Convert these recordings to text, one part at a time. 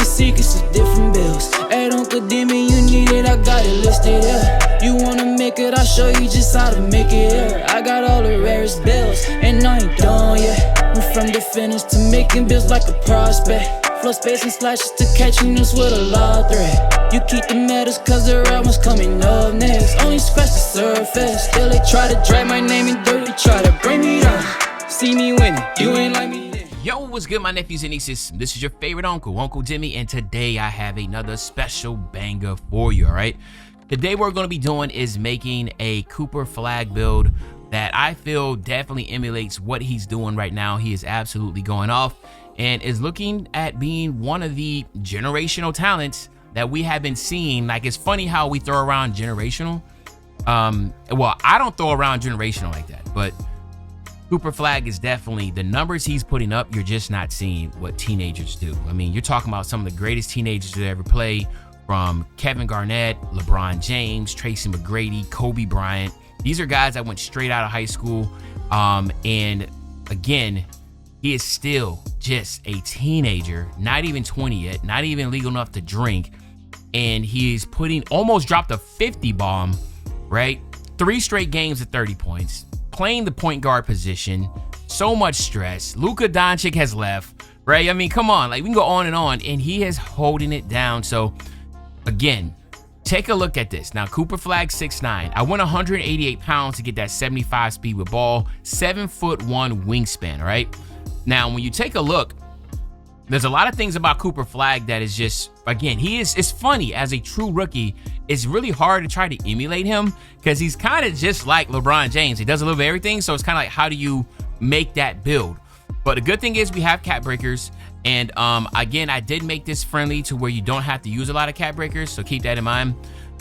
secrets of different bills. At Uncle Demi, you need it, I got it listed here. You wanna make it, I'll show you just how to make it here. I got all the rarest bills, and I ain't done yet. Went from the finish to making bills like a prospect. Flow space and slashes to catching us with a law threat. You keep the medals cause the right one's coming up next. Only scratch the surface. Still they try to drag my name in dirt, they try to bring me down. See me winning, you ain't like me then. Yo, what's good, my nephews and nieces? This is your favorite uncle, Uncle Demi, and today I have another special banger for you, alright? Today what we're going to be doing is making a Cooper Flagg build that I feel definitely emulates what he's doing right now. He is absolutely going off and is looking at being one of the generational talents that we have been seeing. Like, it's funny how we throw around generational. Well, I don't throw around generational like that, but Cooper Flagg is definitely, the numbers he's putting up, you're just not seeing what teenagers do. I mean, you're talking about some of the greatest teenagers to ever play, from Kevin Garnett, LeBron James, Tracy McGrady, Kobe Bryant. These are guys that went straight out of high school. And again, he is still just a teenager, not even 20 yet, not even legal enough to drink. And he's almost dropped a 50 bomb, right? 3 straight games at 30 points, playing the point guard position, so much stress. Luka Doncic has left, right? I mean, come on, like, we can go on, and he is holding it down. So again, take a look at this. Now, Cooper Flagg 6'9". I went 188 pounds to get that 75 speed with ball, 7'1" wingspan, right? Now, when you take a look, there's a lot of things about Cooper Flagg that is just, again, it's funny. As a true rookie, it's really hard to try to emulate him because he's kind of just like LeBron James. He does a little bit of everything, so it's kind of like, how do you make that build? But the good thing is we have cap breakers, and again, I did make this friendly to where you don't have to use a lot of cap breakers, so keep that in mind.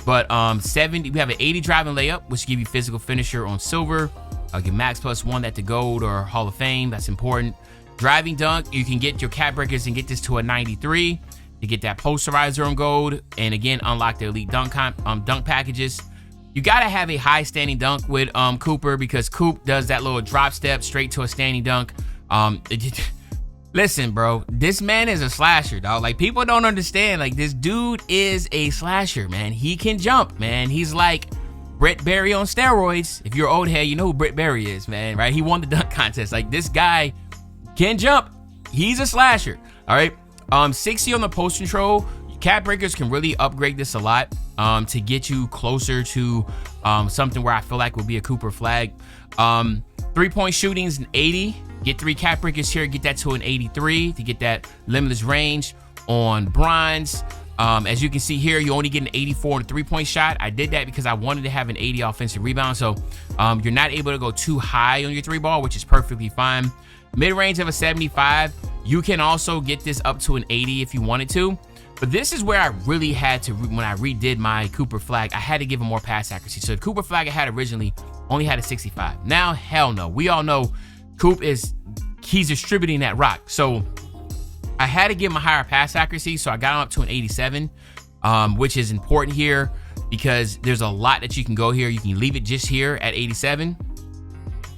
But we have an 80 driving layup, which give you physical finisher on silver. I'll give max +1 that to gold or Hall of Fame. That's important. Driving dunk, you can get your cap breakers and get this to a 93 to get that posterizer on gold, and again, unlock the elite dunk packages. You gotta have a high standing dunk with Cooper, because Coop does that little drop step straight to a standing dunk. Listen, bro, this man is a slasher, dog. Like, people don't understand. Like, this dude is a slasher, man. He can jump, man. He's like Brett Berry on steroids. If you're old head, you know who Brett Berry is, man, right? He won the dunk contest. Like, this guy can jump. He's a slasher. All right. 60 on the post control. Cap breakers can really upgrade this a lot to get you closer to something where I feel like would be a Cooper Flagg. 3-point shooting is an 80. Get 3 cap breakers here, get that to an 83 to get that limitless range on bronze. As you can see here, you only get an 84 on a 3-point shot. I did that because I wanted to have an 80 offensive rebound. So you're not able to go too high on your 3-ball, which is perfectly fine. Mid-range of a 75. You can also get this up to an 80 if you wanted to. But this is where I really had to, when I redid my Cooper Flagg, I had to give him more pass accuracy. So the Cooper Flagg I had originally only had a 65. Now, hell no. We all know Coop he's distributing that rock. So I had to give him a higher pass accuracy. So I got him up to an 87, which is important here because there's a lot that you can go here. You can leave it just here at 87,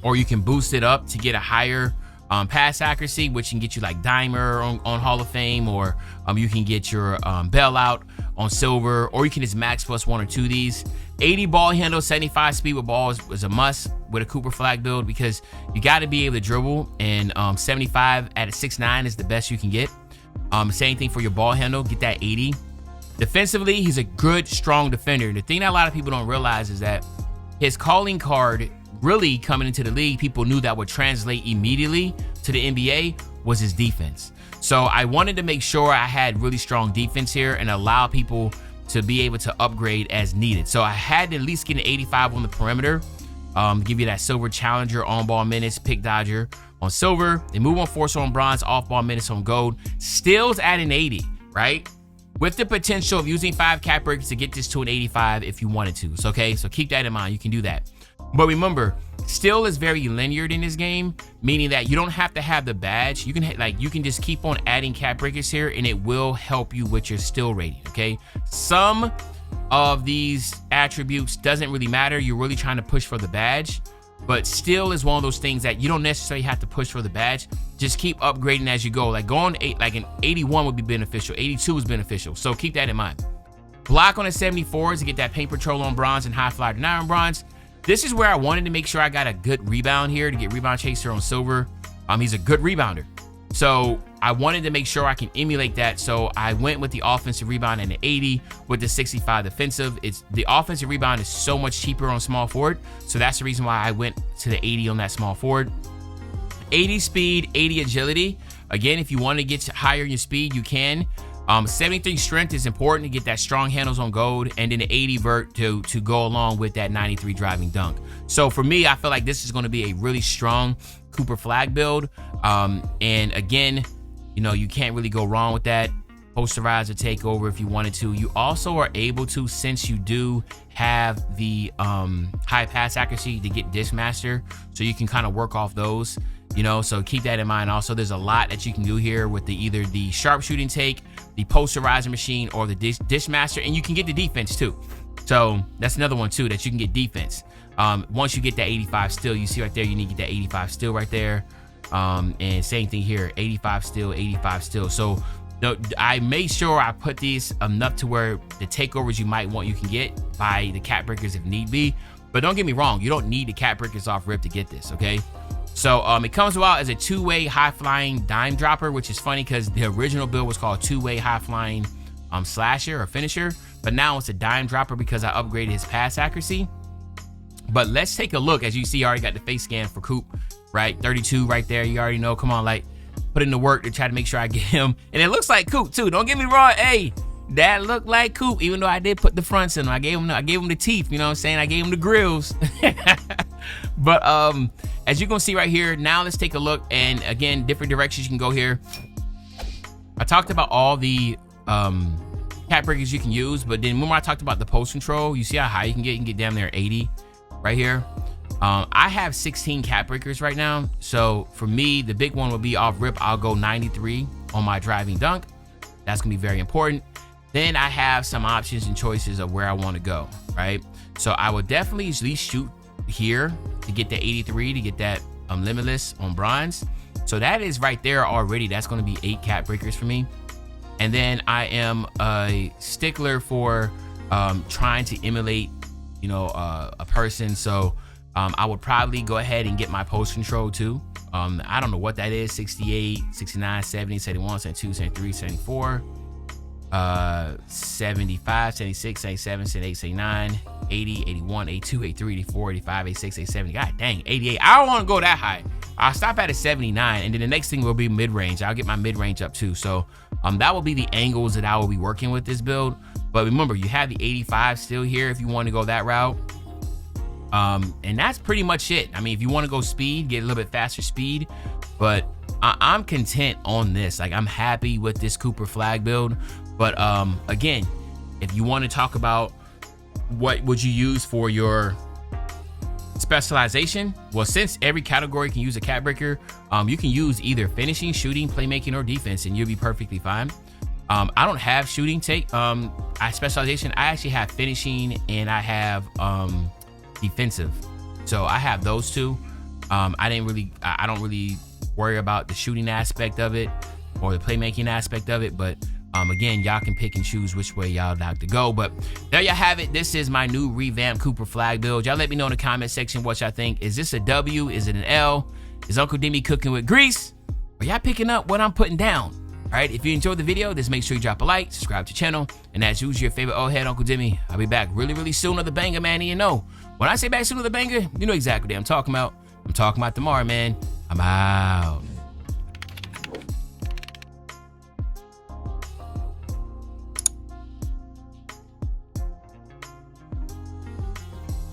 or you can boost it up to get a higher pass accuracy, which can get you like Dimer on Hall of Fame, or you can get your bailout on silver, or you can just max +1 or 2 of these. 80 ball handle, 75 speed with ball is a must with a Cooper Flagg build, because you got to be able to dribble, and 75 at a 6'9" is the best you can get. Same thing for your ball handle, get that 80. Defensively, he's a good, strong defender. The thing that a lot of people don't realize is that his calling card, really coming into the league, people knew that would translate immediately to the NBA, was his defense. So I wanted to make sure I had really strong defense here and allow people to be able to upgrade as needed. So I had to at least get an 85 on the perimeter, give you that silver challenger, on-ball minutes, pick dodger on silver. They move on force on bronze, off-ball minutes on gold. Steals at an 80, right? With the potential of using 5 cap breakers to get this to an 85 if you wanted to. So, okay, so keep that in mind. You can do that. But remember, still is very linear in this game, meaning that you don't have to have the badge. You can just keep on adding cap breakers here, and it will help you with your still rating. Okay, some of these attributes doesn't really matter. You're really trying to push for the badge, but still is one of those things that you don't necessarily have to push for the badge. just keep upgrading as you go. Like going like an 81 would be beneficial. 82 is beneficial. So keep that in mind. Block on a 74 is to get that paint patrol on bronze and high flyer denier on bronze. This is where I wanted to make sure I got a good rebound here to get rebound chaser on silver. He's a good rebounder. So I wanted to make sure I can emulate that. So I went with the offensive rebound and the 80 with the 65 defensive. It's the offensive rebound is so much cheaper on small forward. So that's the reason why I went to the 80 on that small forward. 80 speed, 80 agility. Again, if you want to get higher in your speed, you can. 73 strength is important to get that strong handles on gold, and then the 80 vert to go along with that 93 driving dunk. So for me, I feel like this is going to be a really strong Cooper Flagg build. And again, you know, you can't really go wrong with that. Posterize or takeover if you wanted to. You also are able to, since you do have the high pass accuracy, to get disc master, so you can kind of work off those. You know, so keep that in mind. Also, there's a lot that you can do here with either the sharpshooting take, the posterizer machine, or the dish master, and you can get the defense too. So that's another one too, that you can get defense. Once you get that 85 still, you see right there, you need to get that 85 still right there. And same thing here, 85 still, 85 still. So I made sure I put these enough to where the takeovers you might want, you can get by the cat breakers if need be. But don't get me wrong, you don't need the cat breakers off rip to get this, okay? So it comes out as a two-way high-flying dime dropper, which is funny because the original build was called two-way high-flying slasher or finisher, but now it's a dime dropper because I upgraded his pass accuracy. But let's take a look. As you see, I already got the face scan for Coop, right? 32 right there. You already know. Come on, like, put in the work to try to make sure I get him. And it looks like Coop too. Don't get me wrong. Hey, that looked like Coop, even though I did put the fronts in him. I gave him the teeth. You know what I'm saying? I gave him the grills. But as you're gonna see right here, now let's take a look. And again, different directions you can go here. I talked about all the cat breakers you can use, but then remember I talked about the post control. You see how high you can get? You can get down there 80 right here. I have 16 cat breakers right now. So for me, the big one will be off rip. I'll go 93 on my driving dunk. That's gonna be very important. Then I have some options and choices of where I want to go, right? So I will definitely at least shoot here to get the 83 to get that limitless on bronze. So that is right there already. That's going to be 8 cat breakers for me. And then I am a stickler for trying to emulate, you know, a person. So I would probably go ahead and get my post control too. I don't know what that is. 68, 69, 70, 71, 72, 73, 74, 75, 76, 77, 78, 79, 80, 81, 82, 83, 84, 85, 86, 87. God dang, 88. I don't want to go that high. I'll stop at a 79, and then the next thing will be mid-range. I'll get my mid-range up too. So that will be the angles that I will be working with this build. But remember, you have the 85 still here if you want to go that route. And that's pretty much it. I mean, if you want to go speed, get a little bit faster speed, but I'm content on this. Like, I'm happy with this Cooper Flagg build. But again, if you want to talk about what would you use for your specialization, well, since every category can use a cat breaker, you can use either finishing, shooting, playmaking, or defense, and you'll be perfectly fine. I don't have shooting specialization. I actually have finishing and I have defensive. So I have those two. I don't really worry about the shooting aspect of it or the playmaking aspect of it, but again, y'all can pick and choose which way y'all like to go. But there y'all have it. This is my new revamped Cooper Flagg build. Y'all let me know in the comment section what y'all think. Is this a W? Is it an L? Is Uncle Demi cooking with grease? Are y'all picking up what I'm putting down? All right, if you enjoyed the video, just make sure you drop a like, subscribe to the channel, and as usual, your favorite old head, Uncle Demi. I'll be back really, really soon with a banger, man. And you know, when I say back soon with a banger, you know exactly what I'm talking about. I'm talking about tomorrow, man. I'm out.